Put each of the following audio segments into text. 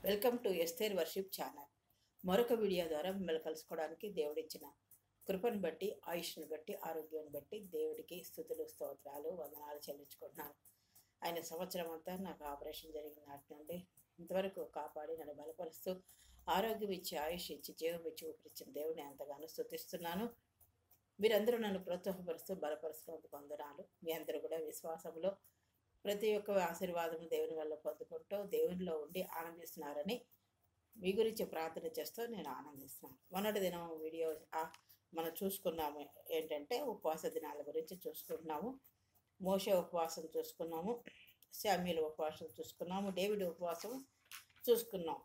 Welcome to Esther worship channel. మరొక video ద్వారా మిమ్మల్ని కలుసుకోవడానికి దేవుడిచ్చిన కృపను బట్టి, ఆయుష్ను బట్టి, ఆరోగ్యాన్ని బట్టి దేవుడికి స్తుతులు, స్తోత్రాలు, వందనాలు చెల్లించుకుంటున్నాను. ఆయన సంవత్సరం అంతా నాకు ఆపరేషన్ జరిగిన నాటి నుండి ఇంతవరకు కాపాడి నన్ను బలపరుస్తూ ఆరోగ్యం ఇచ్చి, ఆయుష్ ఇచ్చి, జీవం ఇచ్చి ఊపిరిచ్చిన దేవుడిని ఎంతగానో స్తుతిస్తున్నాను. మీరందరూ నన్ను ప్రోత్సాహపరుస్తూ బలపరుస్తున్నందుకు వందనాలు. మీ అందరూ కూడా విశ్వాసంలో ప్రతి ఒక్క ఆశీర్వాదం దేవుని వల్ల పొందుకుంటూ దేవునిలో ఉండి ఆనందిస్తున్నారని మీ గురించి ప్రార్థన చేస్తూ నేను ఆనందిస్తున్నాను. మొన్నటి దినం వీడియో మనం చూసుకున్నాము ఏంటంటే ఉపవాస దినాల గురించి చూసుకుంటున్నాము. మోషే ఉపవాసం చూసుకున్నాము, శామ్యూల్ ఉపవాసం చూసుకున్నాము, డేవిడ్ ఉపవాసం చూసుకున్నాం.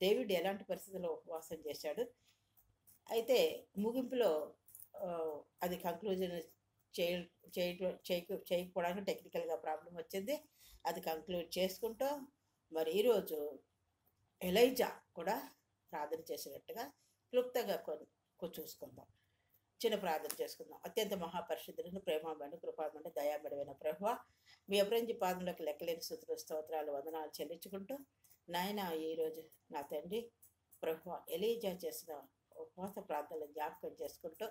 డేవిడ్ ఎలాంటి పరిస్థితుల్లో ఉపవాసం చేశాడు. అయితే ముగింపులో అది కంక్లూజన్ చేయకపోవడానికి టెక్నికల్గా ప్రాబ్లం వచ్చింది. అది కంక్లూడ్ చేసుకుంటూ మరి ఈరోజు ఎలైజా కూడా ప్రార్థన చేసినట్టుగా క్లుప్తంగా చూసుకుందాం. చిన్న ప్రార్థన చేసుకుందాం. అత్యంత మహాపరిశుద్ధులను, ప్రేమబడి, కృపాబడి, దయాబడిన ప్రభువా, మీ అభిరంజి పాదంలోకి లెక్కలేని స్తుతులు, స్తోత్రాలు, వందనాలు చెల్లించుకుంటూ నాయన ఈరోజు నా తండ్రి ప్రభువా ఎలీజా చేసిన ఉపవాస ప్రార్థనలు జ్ఞాపకం చేసుకుంటూ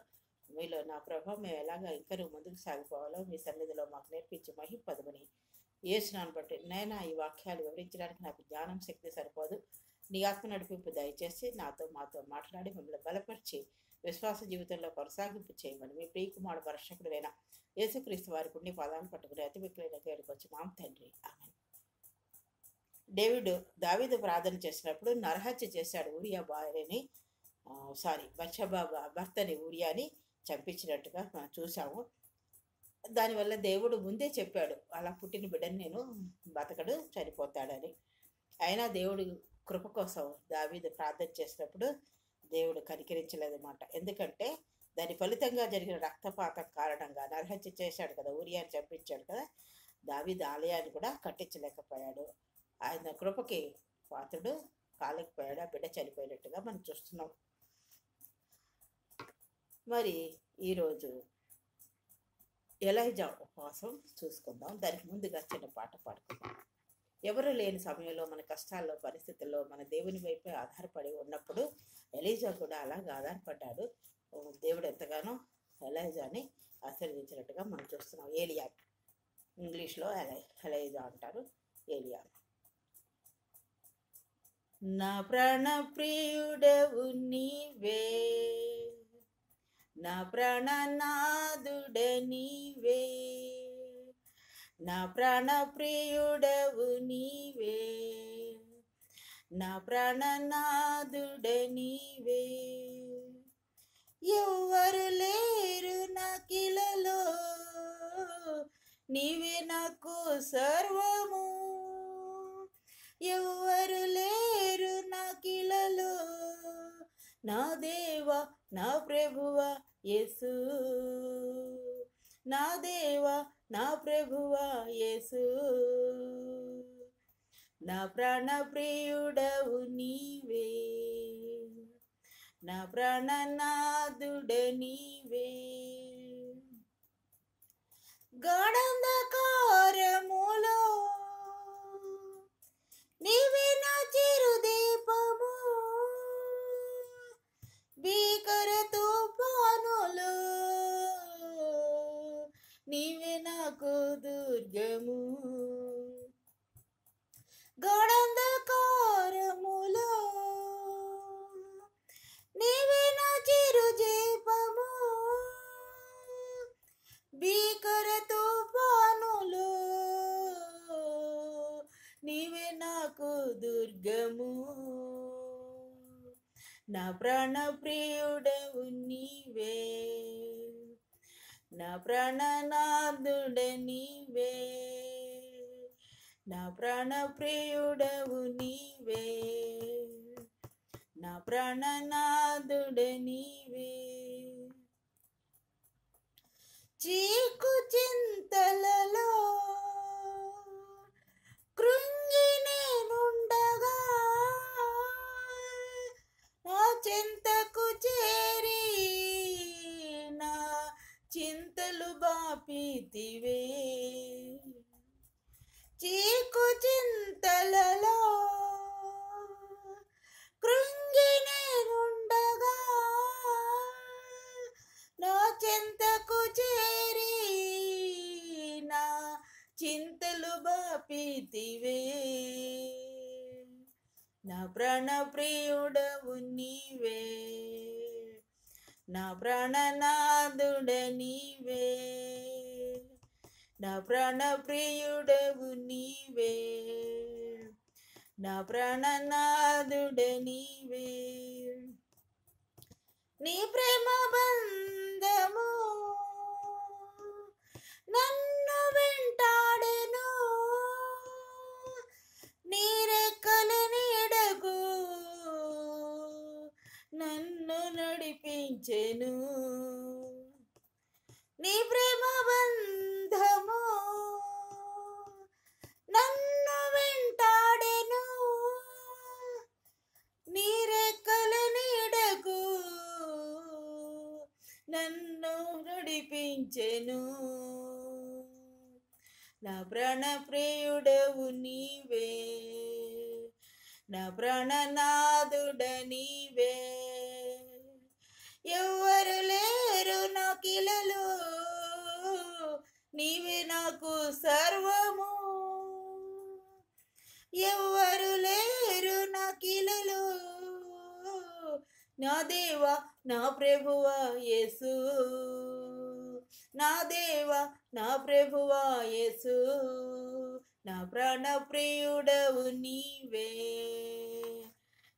మీలో నా ప్రభావం మేము ఎలాగా ఇంకా ముందుకు సాగిపోవాలో మీ సన్నిధిలో మాకు నేర్పించి మహిపదమని యేసునాను బట్టి నైనా ఈ వాక్యాలు వివరించడానికి నాకు జ్ఞానం శక్తి సరిపోదు. నీ ఆత్మ నడిపింపు దయచేసి మాతో మాట్లాడి మిమ్మల్ని బలపరిచి విశ్వాస జీవితంలో కొనసాగింపు చేయమని మీ ప్రియకుమారుడు పరక్షకుడైన యేసుక్రీస్తు వారి పుణ్య పాదాలను పట్టుకుని అతి మిక్కులైన కేడుకు వచ్చి మాం తండ్రి ఆమేన్. దావీదు ప్రార్థన చేసినప్పుడు నరహత్య చేశాడు. ఊరియా భార్యని బత్షెబా భర్తని ఊరియాని చంపించినట్టుగా మనం చూసాము. దానివల్ల దేవుడు ముందే చెప్పాడు, అలా పుట్టిన బిడ్డని నేను బతకడు, చనిపోతాడని. అయినా దేవుడు కృప కోసం దావీదు ప్రార్థన చేసినప్పుడు దేవుడు కనికరించలేదన్నమాట. ఎందుకంటే దాని ఫలితంగా జరిగిన రక్తపాతం కారణంగా నరహత్య చేశాడు కదా, ఊరియాని చంపించాడు కదా, దావీదు ఆలయాన్ని కూడా కట్టించలేకపోయాడు. ఆయన కృపకి పాత్రుడు కాలేకపోయాడు, ఆ బిడ్డ చనిపోయినట్టుగా మనం చూస్తున్నాం. మరి ఈరోజు ఎలైజా ఉపవాసం చూసుకుందాం. దానికి ముందుగా చిన్న పాట పాడుకుందాం. ఎవరు లేని సమయంలో, మన కష్టాల్లో, పరిస్థితుల్లో మన దేవుని వైపే ఆధారపడి ఉన్నప్పుడు ఎలీజా కూడా అలాగే ఆధారపడ్డాడు. దేవుడు ఎంతగానో ఎలైజాని ఆశీర్వదించినట్టుగా మనం చూస్తున్నాం. ఏలియా, ఇంగ్లీష్లో ఎలైజా అంటారు, ఏలియా. నా ప్రాణ ప్రియుడవు నీవే, నా ప్రాణనాథుడ నీవే, నా ప్రాణ ప్రియుడవు నీవే, నా ప్రాణనాథుడ నీవే. ఎవ్వరు లేరు నాకిలలో, నీవే నాకు సర్వము. ఎవ్వరు లేరు నాకిలలో, నా దేవా నా ప్రభువా యేసు, నా దేవా నా ప్రభువా యేసు. నా ప్రాణ ప్రియుడవు నీవే, నా ప్రాణనాథుడ నీవే. గాఢంధకారములో నీవే నా చిరుదీపము, భీకర తుఫానులో నీవే నాకు దుర్గము. గాఢంధకారములో నీవే నా చిరుదీపము, భీకర తుఫానులో నీవే నాకు దుర్గము. నా ప్రాణ ప్రియుడవు నీవే, నా ప్రాణనాథుడ నీవే, నా ప్రాణ ప్రియుడవు నీవే, నా ప్రాణనాథుడ నీవే. చీకు చింతలలో కృంగి నేనుండగా, నా చింతకు చేరి నా చింతలు బాపితివే. చీకు చింతలలో ప్రాణ ప్రియుడవు నీవే, నా ప్రాణనాథుడ నీవే, నా ప్రాణ ప్రియుడవు నీవే, నా ప్రాణనాథుడ నీవే. నీ ప్రేమ బంధము నన్ను వెంటాడెను, నీ రెక్కల నీడకు నన్ను నడిపించెను. నీ ప్రేమ బంధము నన్ను వెంటాడెను, నీ రెక్కల నీడకు నన్ను నడిపించెను. నా ప్రాణ ప్రియుడవు నీవే, నా ప్రాణనాథుడ నీవే. ఎవ్వరు లేరు నాకిలలో, నీవే నాకు సర్వము. ఎవ్వరు లేరు నాకిలలో, నా దేవా నా ప్రభువా యేసు, నా దేవా నా ప్రభువా యేసు. నా ప్రాణ ప్రియుడవు నీవే,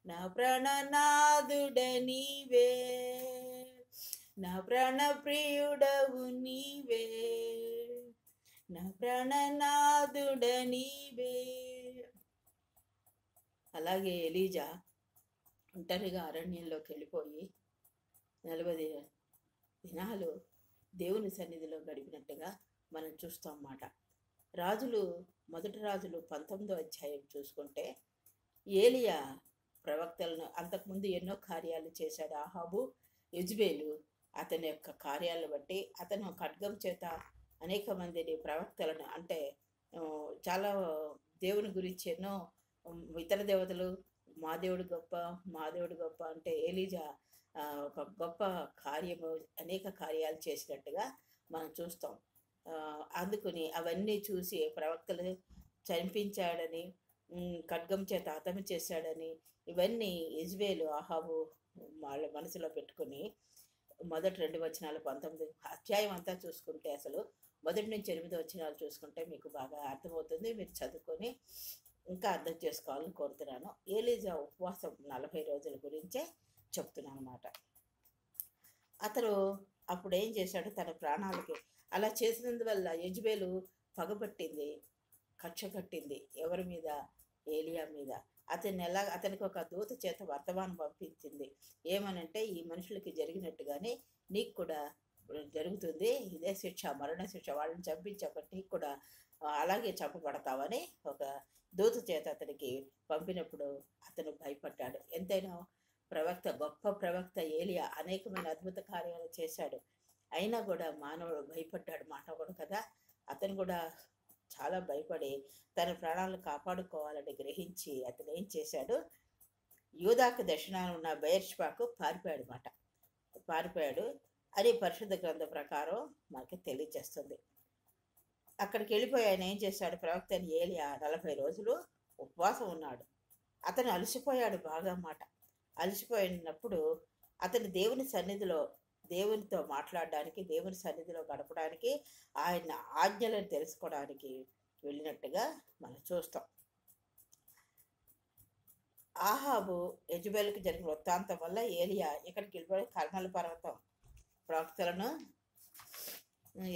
నా ప్రాణనాథుడ నీవే, నా ప్రాణ ప్రియుడవు నీవే, నా ప్రాణనాథుడ నీవే. అలాగే ఎలీజా ఒంటరిగా అరణ్యంలోకి వెళ్ళిపోయి 40 దినాలు దేవుని సన్నిధిలో గడిపినట్టుగా మనం చూస్తాం అన్నమాట. మొదటి రాజులు 19వ అధ్యాయం చూసుకుంటే ఏలియా ప్రవక్తలను అంతకుముందు ఎన్నో కార్యాలు చేశాడు. ఆహాబు, యెజెబెలు అతని యొక్క కార్యాలను బట్టి అతను ఖడ్గం చేత అనేక మందిని ప్రవక్తలను, అంటే చాలా దేవుని గురించి ఎన్నో ఇతర దేవతలు మా దేవుడు గొప్ప, మా దేవుడు గొప్ప అంటే ఎలీజా ఒక గొప్ప కార్యము, అనేక కార్యాలు చేసినట్టుగా మనం చూస్తాం. అందుకుని అవన్నీ చూసి ప్రవక్తలు చంపించాడని, ఖడ్గం చేత హతము చేశాడని, ఇవన్నీ యెజెబెలు ఆహాబు వాళ్ళ మనసులో పెట్టుకుని మొదటి 2 వచనాలు 19 అధ్యాయం అంతా చూసుకుంటే, అసలు 1 నుంచి 8 వచనాలు చూసుకుంటే మీకు బాగా అర్థమవుతుంది. మీరు చదువుకొని ఇంకా అర్థం చేసుకోవాలని కోరుతున్నాను. ఎలీజా ఉపవాసం 40 రోజుల గురించే చెప్తున్నాను అన్నమాట. అతను అప్పుడు ఏం చేశాడు, తన ప్రాణాలకి అలా చేసినందువల్ల యెజెబెలు పగబట్టింది, కక్ష కట్టింది. ఎవరి మీద? ఏలియా మీద. అతనికి ఒక దూత చేత వర్తమానం పంపించింది. ఏమనంటే, ఈ మనుషులకి జరిగినట్టుగానే నీకు కూడా జరుగుతుంది, ఇదే శిక్ష, మరణ శిక్ష. వాళ్ళని చంపించబట్టి నీకు కూడా అలాగే చంపబడతావని ఒక దూత చేత అతనికి పంపినప్పుడు అతను భయపడ్డాడు. ఎంతైనా గొప్ప ప్రవక్త ఏలియా అనేకమైన అద్భుత కార్యాలు చేశాడు. అయినా కూడా మానవుడు భయపడ్డాడు మాట కూడా కదా. అతను కూడా చాలా భయపడి తన ప్రాణాలను కాపాడుకోవాలని గ్రహించి అతను ఏం చేశాడు, యూదాకు దక్షిణాన ఉన్న బెయేర్షెబాకు పారిపోయాడు అని పరిశుద్ధ గ్రంథం ప్రకారం మనకి తెలియజేస్తుంది. అక్కడికి వెళ్ళిపోయి ఆయన ఏం చేశాడు, ప్రవక్త ఏలియా 40 రోజులు ఉపవాసం ఉన్నాడు. అతను అలసిపోయాడు బాగా మాట. అలసిపోయినప్పుడు అతను దేవునితో మాట్లాడడానికి, దేవుని సన్నిధిలో గడపడానికి, ఆయన ఆజ్ఞలను తెలుసుకోవడానికి వెళ్ళినట్టుగా మనం చూస్తాం. ఆహాబు యెజెబెలుకి జరిగిన వృత్తాంతం వల్ల ఏలియా ఇక్కడికి వెళ్ళిపోయి కర్మల పర్వతం ప్రవక్తలను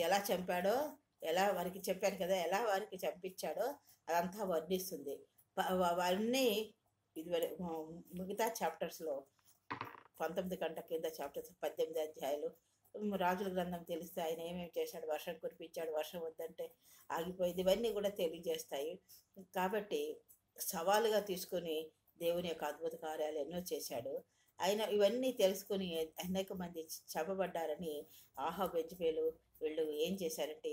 ఎలా చంపాడో, ఎలా వారికి చెప్పాను కదా, ఎలా వారికి చంపించాడో అదంతా వర్ణిస్తుంది. అవన్నీ మిగతా చాప్టర్స్లో 19 గంట కింద చాప్టర్స్ 18 అధ్యాయాలు రాజుల గ్రంథం తెలిస్తే ఆయన ఏమేమి చేశాడు, వర్షం కురిపించాడు, వర్షం వద్దంటే ఆగిపోయింది, ఇవన్నీ కూడా తెలియజేస్తాయి. కాబట్టి సవాలుగా తీసుకుని దేవుని యొక్క అద్భుత కార్యాలు ఎన్నో చేశాడు. ఆయన ఇవన్నీ తెలుసుకుని అనేక మంది చంపబడ్డారని ఆహాబు, యెజెబెలు వీళ్ళు ఏం చేశారంటే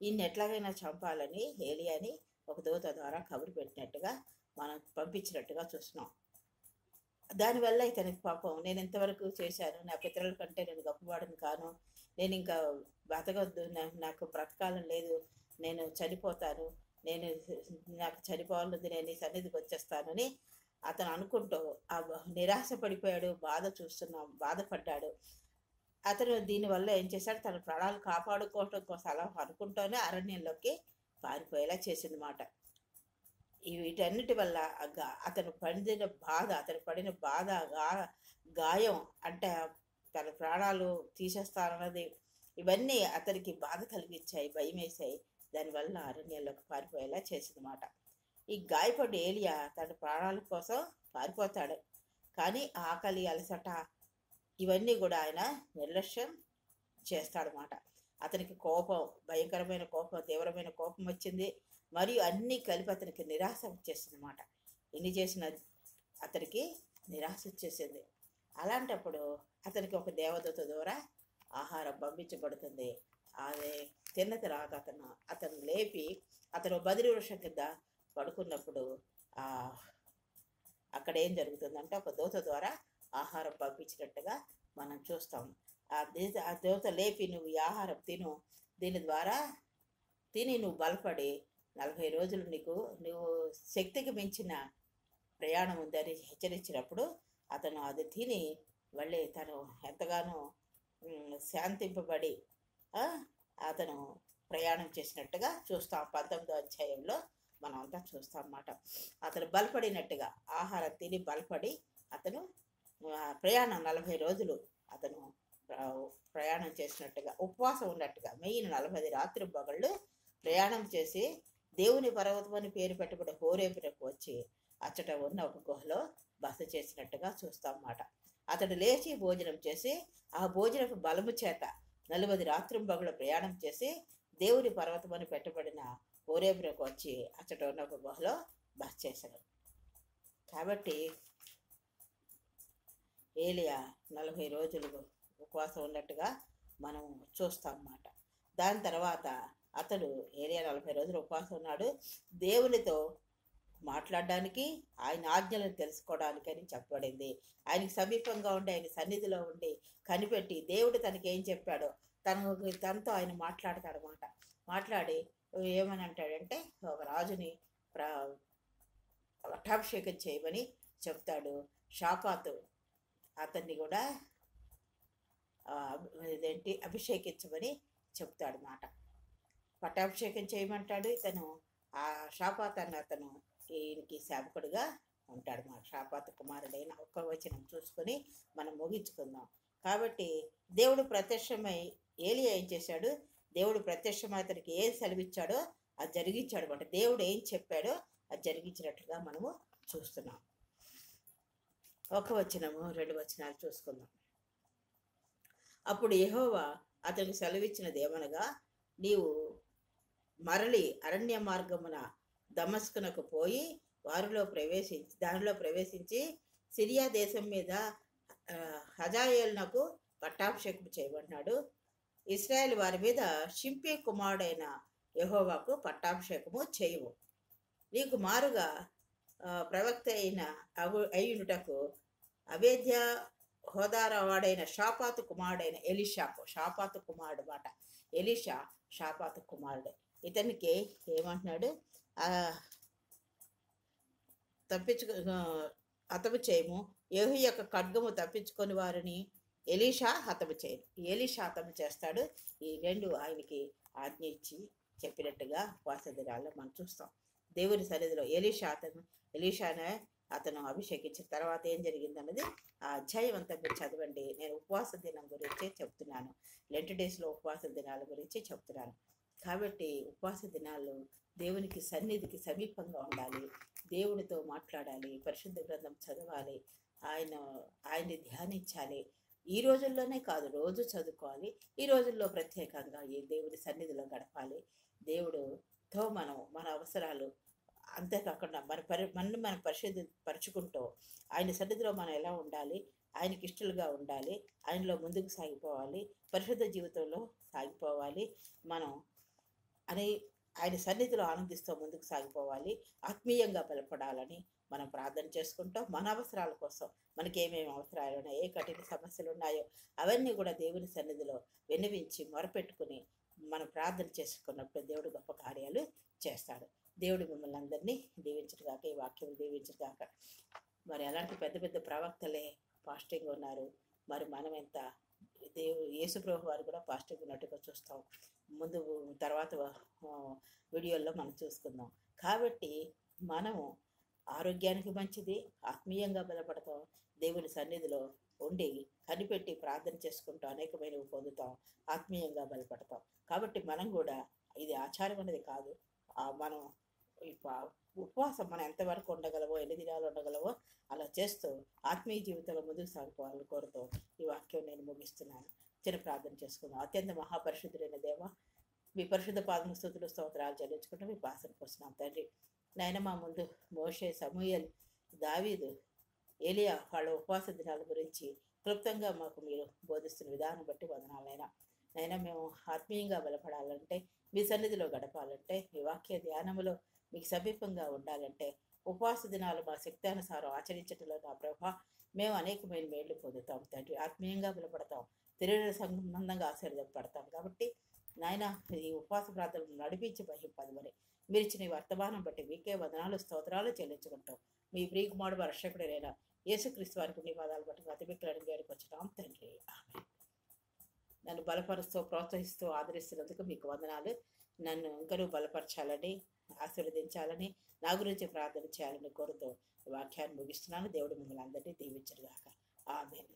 ఈయన్ని ఎట్లాగైనా చంపాలని ఏలియాని ఒక దూత ద్వారా కబురు పెట్టినట్టుగా మనం పంపించినట్టుగా చూస్తున్నాం. దానివల్ల ఇతనికి పాపం, నేను ఎంతవరకు చేశాను, నా పితరుల కంటే నేను గొప్పవాడిని కాను, నేను ఇంకా బతకద్దు, నాకు బ్రతకాలం లేదు, నేను చనిపోతాను, నాకు చనిపోవాలన్నది, నేను ఈ సన్నిధికి వచ్చేస్తానని అతను అనుకుంటూ ఆ నిరాశ పడిపోయాడు, బాధపడ్డాడు. అతను దీనివల్ల ఏం చేశాడు, తన ప్రాణాలు కాపాడుకోవటం కోసం అలా అనుకుంటూనే అరణ్యంలోకి పారిపోయేలా చేసిందన్నమాట. వీటన్నిటి వల్ల అతను పడిన బాధ, గాయం అంటే తన ప్రాణాలు తీసేస్తారన్నది, ఇవన్నీ అతనికి బాధ కలిగించాయి, భయం వేసాయి. దానివల్ల అరణ్యంలోకి పారిపోయేలా చేసిందన్నమాట. ఈ గాయపడి ఏలియా తన ప్రాణాల కోసం పారిపోతాడు. కానీ ఆకలి, అలసట ఇవన్నీ కూడా ఆయన నిర్లక్ష్యం చేస్తాడనమాట. అతనికి కోపం, భయంకరమైన కోపం, తీవ్రమైన కోపం వచ్చింది. మరియు అన్నీ కలిపి అతనికి నిరాశ వచ్చేసింది అనమాట. ఎన్ని చేసిన అతనికి నిరాశ వచ్చేసింది. అలాంటప్పుడు అతనికి ఒక దేవదూత ద్వారా ఆహారం పంపించబడుతుంది. అదే తిన్న తర్వాత అతను లేపి అతను బదిరి వృక్షం కింద పడుకున్నప్పుడు అక్కడ ఏం జరుగుతుందంటే ఒక దూత ద్వారా ఆహారం పంపించినట్టుగా మనం చూస్తాం. ఆ దూత లేపి నువ్వు ఈ ఆహారం తిను, దీని ద్వారా తిని నువ్వు బలపడి 40 రోజులు నువ్వు శక్తికి మించిన ప్రయాణం ఉందని హెచ్చరించినప్పుడు అతను అది తిని మళ్ళీ తను ఎంతగానో శాంతింపబడి అతను ప్రయాణం చేసినట్టుగా చూస్తాం. 19వ అధ్యాయంలో మనం అంతా చూస్తాం అన్నమాట. అతను బలపడినట్టుగా ఆహారం తిని బలపడి అతను ప్రయాణం 40 రోజులు అతను ప్రయాణం చేసినట్టుగా, ఉపవాసం ఉన్నట్టుగా, మెయిన్ 40 రాత్రి పగళ్ళు ప్రయాణం చేసి దేవుని పర్వతం అని పేరు పెట్టబడి హోరేబునకు వచ్చి అచ్చట ఉన్న ఒక గుహలో బస చేసినట్టుగా చూస్తాం అన్నమాట. అతడు లేచి భోజనం చేసి ఆ భోజనపు బలము చేత 40 రాత్రింబగళ్ళు ప్రయాణం చేసి దేవుని పర్వతం అని పెట్టబడిన హోరేబునకు వచ్చి అచ్చట ఉన్న ఒక గుహలో బస చేశాడు. కాబట్టి ఏలియా 40 రోజులు ఉపవాసం ఉన్నట్టుగా మనం చూస్తాం అన్నమాట. దాని తర్వాత ఏలియా 40 రోజులు ఉపవాసం ఉన్నాడు. దేవునితో మాట్లాడడానికి, ఆయన ఆజ్ఞలను తెలుసుకోవడానికి అని చెప్పబడింది. ఆయనకి సమీపంగా ఉండి, ఆయన సన్నిధిలో ఉండి కనిపెట్టి దేవుడు తనకి ఏం చెప్పాడో తనతో ఆయన మాట్లాడతాడనమాట. మాట్లాడి ఏమని అంటాడంటే ఒక రాజుని పట్టాభిషేకం చేయమని చెప్తాడు. షాపాతు అతన్ని కూడా అభిషేకించమని చెప్తాడు అన్నమాట. పట్టాభిషేకం చేయమంటాడు. ఇతను ఆ షాపాత్ అతను ఈయనకి సేవకుడుగా ఉంటాడు. మా షాపాత్ కుమారుడైన ఒక్క వచనం చూసుకొని మనం ముగించుకుందాం. కాబట్టి దేవుడు ప్రత్యక్షమై ఏలియా ఏం చేశాడు, దేవుడు ప్రత్యక్షమై అతనికి ఏం సెలవిచ్చాడో అది జరిగించాడు అన్నమాట. దేవుడు ఏం చెప్పాడో అది జరిగించినట్లుగా మనము చూస్తున్నాం. ఒక వచనము 2 వచనాలు చూసుకుందాం. అప్పుడు యెహోవా అతనికి సెలవిచ్చినదేమనగా, నీవు మరలి అరణ్య మార్గమున దమస్కునకు పోయి దానిలో ప్రవేశించి సిరియా దేశం మీద హజాయేలునకు పట్టాభిషేకం చేయబడినాడు. ఇశ్రాయేల్ వారి మీద షింపీ కుమారుడైన యెహోవాకు పట్టాభిషేకము చేయవు. నీకు మారుగా ప్రవక్త అయ్యుటకు అవేద్య హోదారవాడైన షాపాతు కుమారుడైన షాపాతు కుమారుడు మాట. ఎలీషా షాపాతు కుమారుడు. ఇతనికి ఏమంటున్నాడు, హతము చేయము, యెహూ యొక్క ఖడ్గము తప్పించుకొని వారిని ఎలీషా హతము చేయను. ఎలీషా హతము చేస్తాడు. ఈ 2 ఆయనకి ఆజ్ఞ ఇచ్చి చెప్పినట్టుగా ఉపవాస దినాల్లో మనం చూస్తాం. దేవుని సన్నిధిలో ఎలీషానే అతను అభిషేకించిన తర్వాత ఏం జరిగిందన్నది ఆ అధ్యాయం అంతా మీరు చదవండి. నేను ఉపవాస దినం గురించే చెప్తున్నాను. లెంట్ డేస్లో ఉపవాస దినాల గురించి చెప్తున్నాను. కాబట్టి ఉపవాస దినాల్లో దేవునికి సన్నిధికి సమీపంగా ఉండాలి, దేవునితో మాట్లాడాలి, పరిశుద్ధ గ్రంథం చదవాలి, ఆయన్ని ధ్యానించాలి. ఈ రోజుల్లోనే కాదు, రోజు చదువుకోవాలి. ఈ రోజుల్లో ప్రత్యేకంగా ఈ దేవుని సన్నిధిలో గడపాలి. దేవుడితో మన అవసరాలు, అంతేకాకుండా మనం పరిశుద్ధపరుచుకుంటూ ఆయన సన్నిధిలో మనం ఎలా ఉండాలి, ఆయనకి ఇష్టలుగా ఉండాలి, ఆయనలో ముందుకు సాగిపోవాలి, పరిశుద్ధ జీవితంలో సాగిపోవాలి. మనం ఆయన సన్నిధిలో ఆనందిస్తూ ముందుకు సాగిపోవాలి, ఆత్మీయంగా బలపడాలని మనం ప్రార్థన చేసుకుంటాం. మన అవసరాల కోసం మనకి ఏమేమి అవసరాలు ఉన్నాయో, ఏ కఠిన సమస్యలు ఉన్నాయో అవన్నీ కూడా దేవుని సన్నిధిలో విన్నవించి మొరపెట్టుకుని మనం ప్రార్థన చేసుకున్నప్పుడు దేవుడు గొప్ప కార్యాలు చేస్తాడు. దేవుడు మిమ్మల్ని అందరినీ దీవించుగాక, ఈ వాక్యం దీవించుగాక. మరి అలాంటి పెద్ద పెద్ద ప్రవక్తలే ఫాస్టింగ్ ఉన్నారు. మరి మనం ఎంత? యేసుప్రభు వారు కూడా ఫాస్టింగ్ ఉన్నట్టుగా చూస్తాం. ముందు తర్వాత వీడియోల్లో మనం చూసుకుందాం. కాబట్టి మనము ఆరోగ్యానికి మంచిది, ఆత్మీయంగా బలపడతాం, దేవుని సన్నిధిలో ఉండి కనిపెట్టి ప్రార్థన చేసుకుంటూ అనేకమైనవి పొందుతాం, ఆత్మీయంగా బలపడతాం. కాబట్టి మనం కూడా ఇది ఆచారం అనేది కాదు, మనం ఉపవాసం మనం ఎంతవరకు ఉండగలవో, ఎన్ని దినాలు ఉండగలవో అలా చేస్తూ ఆత్మీయ జీవితంలో ముందుకు సాగిపోవాలని కోరుతూ ఈ వాక్యం నేను ముగిస్తున్నాను. చిన్న ప్రార్థన చేసుకుందాం. అత్యంత మహాపరిశుద్ధుడైన దేవ, మీ పరిశుద్ధ పాదము స్తుతులు స్తోత్రాలు చెల్లించుకుంటూ మీ పాసన వస్తున్నాం తండ్రి. నాయన, మా ముందు మోషే, సమూయేల్, దావీదు, ఏలియా వాళ్ళ ఉపవాస దినాల గురించి క్లుప్తంగా మాకు మీరు బోధిస్తున్న విధానం బట్టి వందనాలైనా. నైనా మేము ఆత్మీయంగా బలపడాలంటే, మీ సన్నిధిలో గడపాలంటే, మీ వాక్య ధ్యానములో మీకు సమీపంగా ఉండాలంటే, ఉపవాస దినాలు మా శక్తానుసారం ఆచరించడంలో నా ప్రభా మేము అనేకమైన మేళ్లు పొందుతాం తండ్రి. ఆత్మీయంగా బలపడతాం, శరీర సంబంధంగా ఆశీర్వదపడతాం. కాబట్టి నాయన, ఈ ఉపవాస ప్రార్థనలు నడిపించి మహింపదమని మీరు ఇచ్చిన ఈ వర్తమానం బట్టి మీకే వందనాలు స్తోత్రాలు చెల్లించుకుంటాం. మీ ప్రియకుమారుడు రక్షకుడైన యేసుక్రీస్తు వారికి నీ పాదాలు బట్టి అతిమిక్కులను వేడుకు వచ్చినాం తండ్రి. ఆమేన్. నన్ను బలపరుస్తూ, ప్రోత్సహిస్తూ, ఆదరిస్తున్నందుకు మీకు వందనాలు. నన్ను ఇంకనూ బలపరచాలని, ఆశీర్వదించాలని, నా గురించి ప్రార్థన చేయాలని కోరుతూ వాక్యాన్ని ముగిస్తున్నాను. దేవుడు మిమ్మల్ని అందరినీ దీవించుగాక. ఆమేన్.